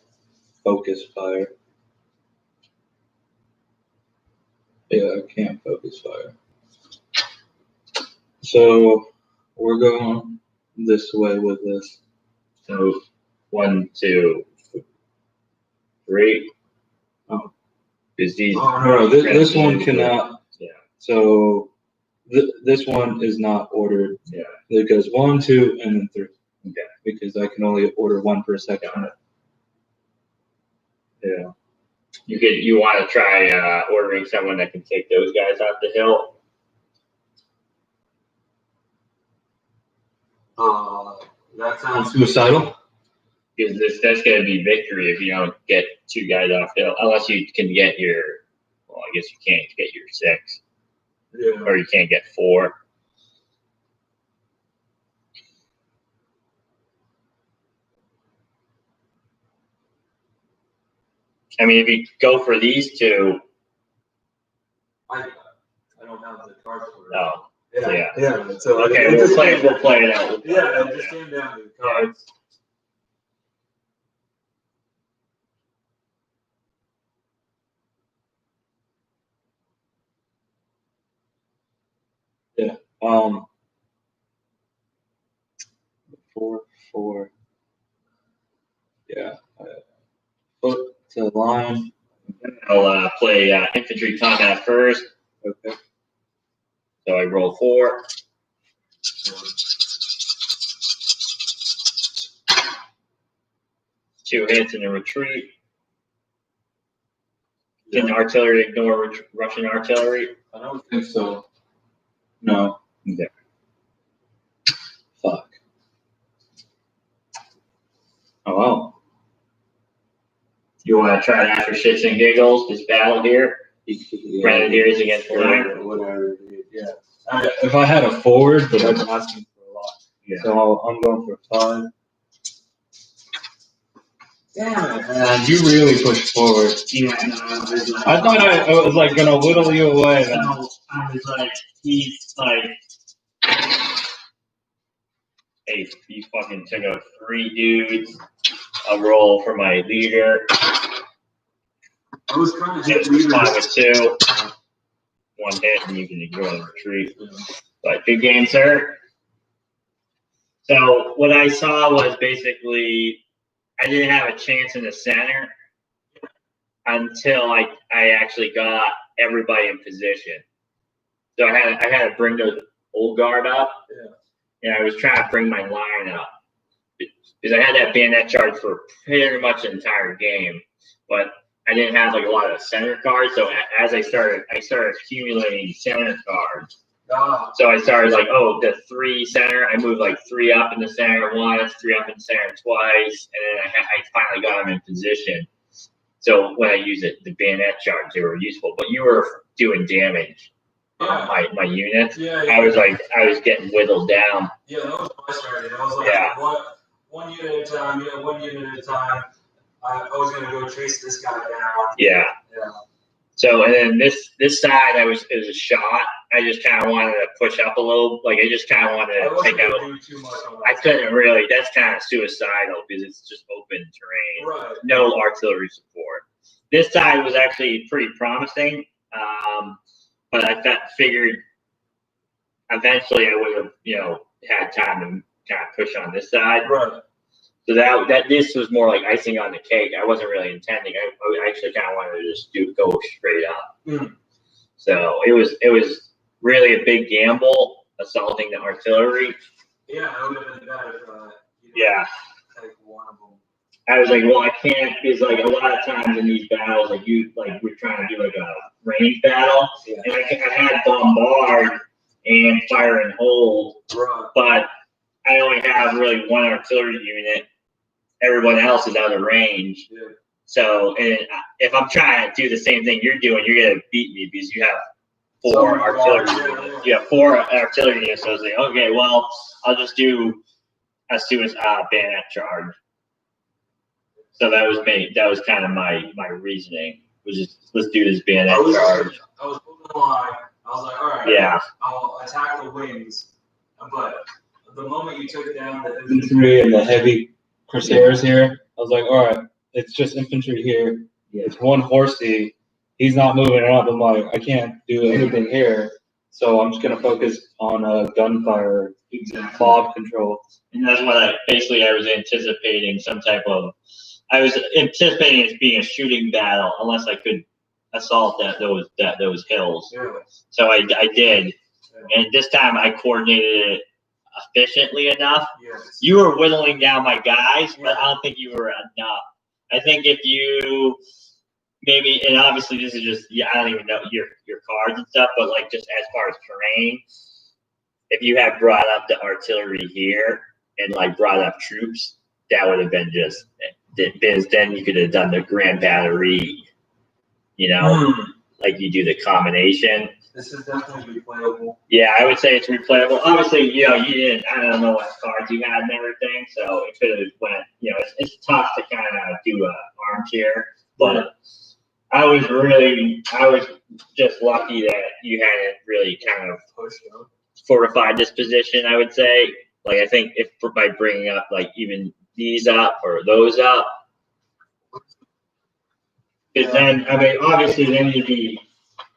focus fire. Yeah, I can't focus fire. So we're going this way with this. So 1, 2, 3. Oh. Because these. No, this one cannot. Yeah. So this one is not ordered. Yeah. It goes 1, 2, and then 3. Okay. Because I can only order 1 per second. Yeah. You want to try ordering someone that can take those guys off the hill? That sounds Suicidal? Because that's going to be victory if you don't get 2 guys off the hill, unless you can get your. Well, I guess you can't get your 6, Yeah. or you can't get 4. I mean, if you go for these 2. I don't have the cards for it. Oh. Yeah. So Okay, it we'll just play came- it out. Yeah, it just came down to the cards. Yeah. 4, 4. Yeah. Foot to line. I'll play infantry combat first. Okay. So I roll 4. 2 hits and a retreat. Can artillery ignore Russian artillery? I don't think so. No. Okay. Fuck. Oh well. You want to try that for shits and giggles? This battle here, Grenadiers against the line. Whatever. Yeah. If I had a forward, but I'm asking for a lot. Yeah. So I'm going for 5. Damn it. And you really pushed forward. Yeah, I thought I was like gonna whittle you away. Then. So I was like, he's like, hey, he fucking took out 3 dudes. I'll roll for my leader. I was trying to Hit hit leaders. 5 with 2. 1 hit, and you can ignore the retreat. But good game, sir. So what I saw was basically I didn't have a chance in the center until I actually got everybody in position. So I had to bring the old guard up. Yeah. And I was trying to bring my line up. Because I had that bayonet charge for pretty much the entire game. But I didn't have like a lot of center cards. So as I started accumulating center cards. Ah. So I started like, oh, the 3 center. I moved like 3 up in the center once, 3 up in the center twice, and then I finally got them in position. So when I used the bayonet charge, they were useful. But you were doing damage on my units. Yeah. I was getting whittled down. Yeah, that was my strategy. I was like, Yeah. one unit at a time, 1 unit at a time. I was going to go chase this guy down. Yeah. Yeah. So, and then this side, it was a shot. I just kind of wanted to push up a little. Like, I just kind of wanted to take out. Do too much on I that. couldn't really. That's kind of suicidal because it's just open terrain. Right. No artillery support. This side was actually pretty promising, but I figured eventually I would have, had time to kind of push on this side. Right. So that this was more like icing on the cake. I wasn't really intending. I actually kind of wanted to just go straight up. Mm. So it was really a big gamble assaulting the artillery. Yeah, it would have been better if Yeah. take one of them. I was like, well, I can't, because like a lot of times in these battles, we're trying to do like a range battle, Yeah. and I had bombard and fire and hold, Right. but I only have really one artillery unit. Everyone else is out of range. Yeah. So, and if I'm trying to do the same thing you're doing, you're gonna beat me because you have four So many artillery bars, units. You have 4 artillery units. So I was like, okay, well, I'll just do a bayonet charge. So that was kind of my reasoning. Was just let's do this bayonet charge. I was moving the line. I was like, all right. Yeah. I'll attack the wings, but the moment you took down the Infantry and the heavy Corsairs here, I was like, all right, it's just infantry here. Yeah. It's one horsey. He's not moving up. I'm like, I can't do anything here. So I'm just going to focus on gunfire, bob control. And that's what I was anticipating I was anticipating it being a shooting battle unless I could assault those hills. Yeah. So I did. And this time I coordinated it efficiently enough. Yes. You were whittling down my guys, but I don't think you were enough. I think if you maybe, and obviously this is just, I don't even know your cards and stuff, but like just as far as terrain, if you had brought up the artillery here and like brought up troops, that would have been just, because then you could have done the grand battery, like you do the combination. This is definitely replayable. Yeah, I would say it's replayable. Obviously, you didn't, I don't know what cards you had and everything, so it could have went, it's tough to kind of do a armchair, but I was just lucky that you hadn't really kind of fortified this position, I would say. Like, I think if by bringing up like even these up or those up, because then, I mean, obviously then you'd be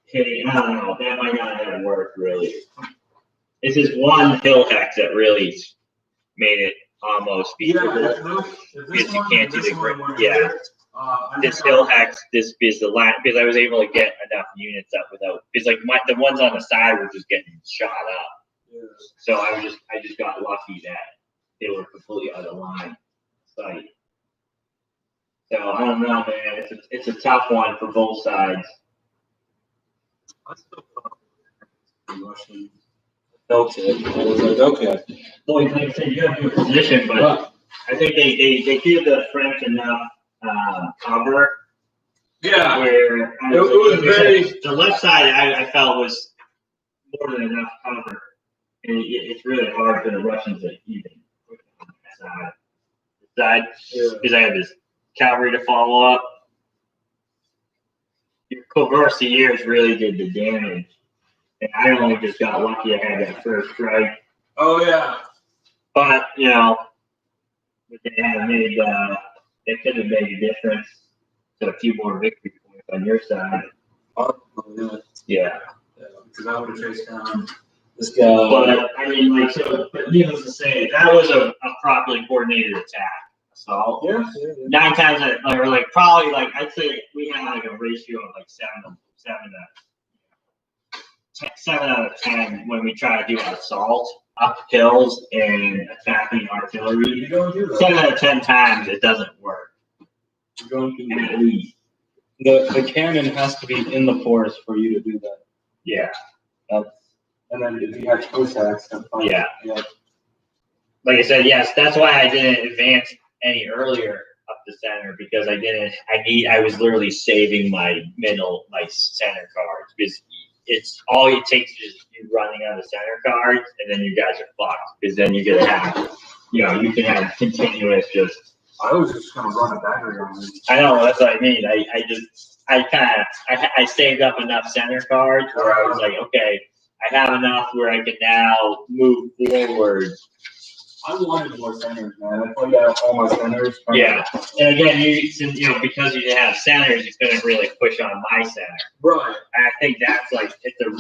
hitting, I don't know, that might not have worked really. It's just one hill hex that really made it almost feasible. Because you can't do the this hill hex, this is the line, because I was able to get enough units up without, because like the ones on the side were just getting shot up. Yeah. So I just got lucky that they were completely out of line sight. So I don't know, man. It's a tough one for both sides. Okay. I was like, okay. Well, like I said, you have your position, but I think they give the French enough cover. Yeah. Where it was very. The left side I felt was more than enough cover, and it's really hard for the Russians to even put on that side because I have this cavalry to follow up. Your Courvoisiers really did the damage, and I only just got lucky I had that first strike. Oh yeah. But they had made they could have made a difference to a few more victory points on your side. Oh yeah. Yeah. Because I would have chased down This guy. But I mean, like, but needless to say, that was a properly coordinated attack. So 9 times out, or like probably like I'd say we had like a ratio of like 7 out of 10 when we try to do an assault up hills and attacking artillery. You don't do that. 7 out of 10 times it doesn't work. You don't do At least. The cannon has to be in the forest for you to do that. Yeah. And then if you have Cossacks, then fine. Yeah. Like I said, yes, that's why I didn't advance any earlier up the center, because I was literally saving my center cards, because it's all it takes is you running out of center cards, and then you guys are fucked, because then you're gonna have, you can have continuous just. I was just gonna run a battery on them. I know, that's what I mean. I just I saved up enough center cards where I was like, okay, I have enough where I can now move forward. I wanted more centers, man. I played out all my centers. Yeah, and again, because you didn't have centers, you couldn't really push on my center. Right. And I think that's like if you're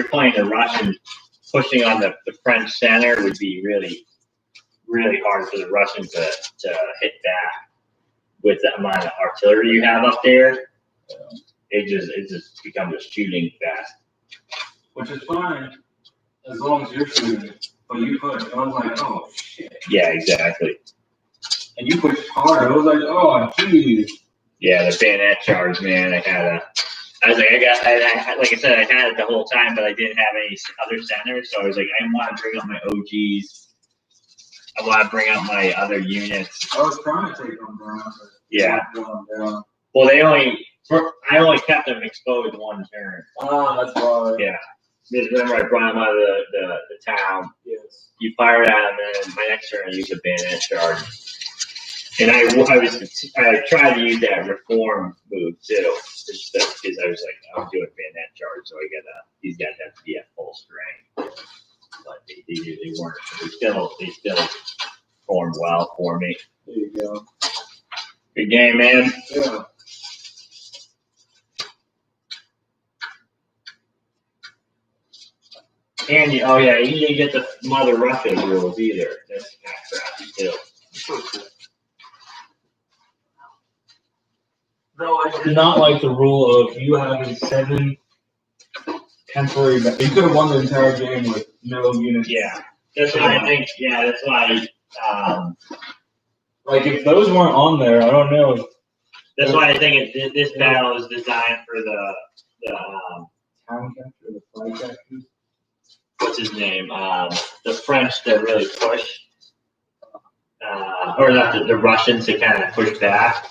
playing the Russians, pushing on the French center would be really, really hard for the Russians to hit back with the amount of artillery you have up there. It just becomes a shooting fest. Which is fine, as long as you're shooting. But you push. I was like, oh shit. Yeah, exactly. And you pushed hard. I was like, oh geez. Yeah, the bayonet charge, man. Like I said, I had it the whole time, but I didn't have any other centers. So I was like, I want to bring up my OGs. I want to bring up my other units. I was trying to take them down. But Yeah. Going down. Well, I only kept them exposed one turn. Oh, that's why. Yeah. Because remember, I brought them out of the town. Yes. You fired at them, and my next turn I used a bayonet charge. And I tried to use that reform move too, just because I was like, I'm doing bayonet charge, so these guys have to be at full strength. But they weren't. They still formed well for me. There you go. Good game, man. Yeah. And you didn't get the Mother Russia rules either. That's kind of crappy too. No, I did not like the rule of you having 7 temporary. You could have won the entire game with no units. Yeah, that's why I think. Yeah, that's why. Like if those weren't on there, I don't know. That's why I think this battle is designed for the Town capture, the flag capture. what's his name? The French that really push, or not the Russians to kind of push back.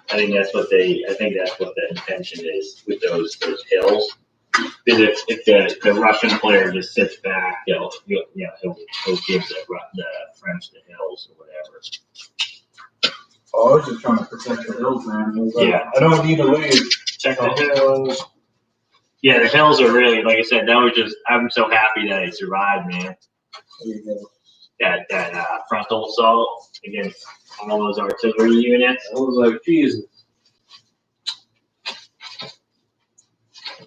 I think that's what the intention is with those hills. Because if the Russian player just sits back, he'll give the French the hills or whatever. Oh, I was just trying to protect the hills, man. Like, Yeah. I don't need to leave. Check the hills. Yeah, the hills are really, like I said, I'm so happy that I survived, man. There you go. That frontal assault against all those artillery units. I was like, Jesus.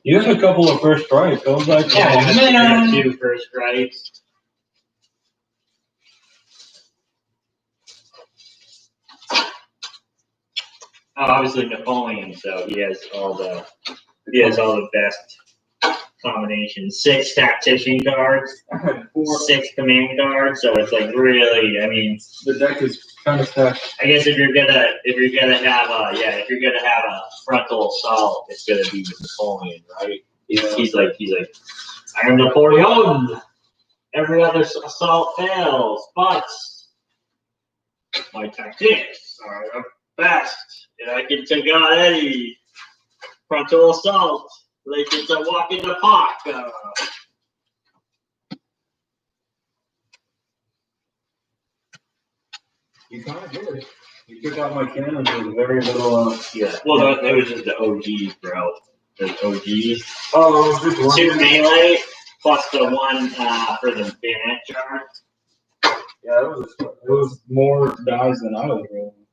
You had a couple of first strikes. I was like, oh, man. 2 first strikes. Oh, obviously Napoleon, so he has all the best combinations. 6 tactician cards, I had 4. 6 command cards, so it's like really, I mean, The deck is kind of stacked. I guess if you're gonna have a frontal assault, it's gonna be with Napoleon, right? Yeah. He's like, I am Napoleon. Every other assault fails, but my tactics are the best, and I can take out any frontal assault. Like it's a walk in the park. You kind of did. You took out my cannons with very little. Yeah. Well, that was just the OGs, bro. The OGs. Oh, it was just 2 melee plus the 1 for the bayonet charge. Yeah, it was more dies than I was rolling.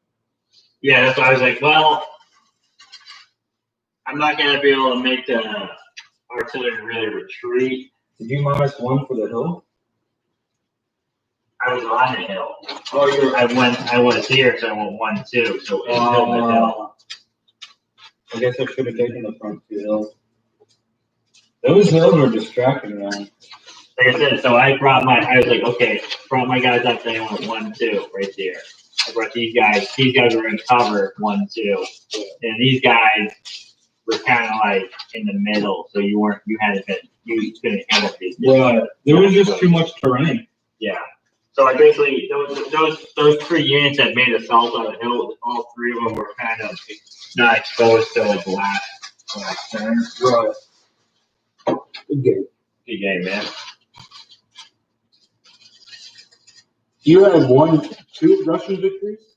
Yeah, that's why I was like, well, I'm not gonna be able to make the artillery really retreat. Did you -1 for the hill? I was on the hill. Oh, you were. I was here, so I went 1-2. So it's still the hill. I guess I should have taken the front 2 hills. Those hills were distracting, man. Like I said, so I was like, okay, brought my guys up there and went 1-2 right there. I brought these guys were in cover 1-2. And these guys were kind of like in the middle, so you couldn't handle it. Right. There was just too much terrain. Yeah. So I basically, those 3 units that made assault on the hill, all 3 of them were kind of not exposed to like the last turn. Right. Good game. Good game, man. You had 2 Russian victories?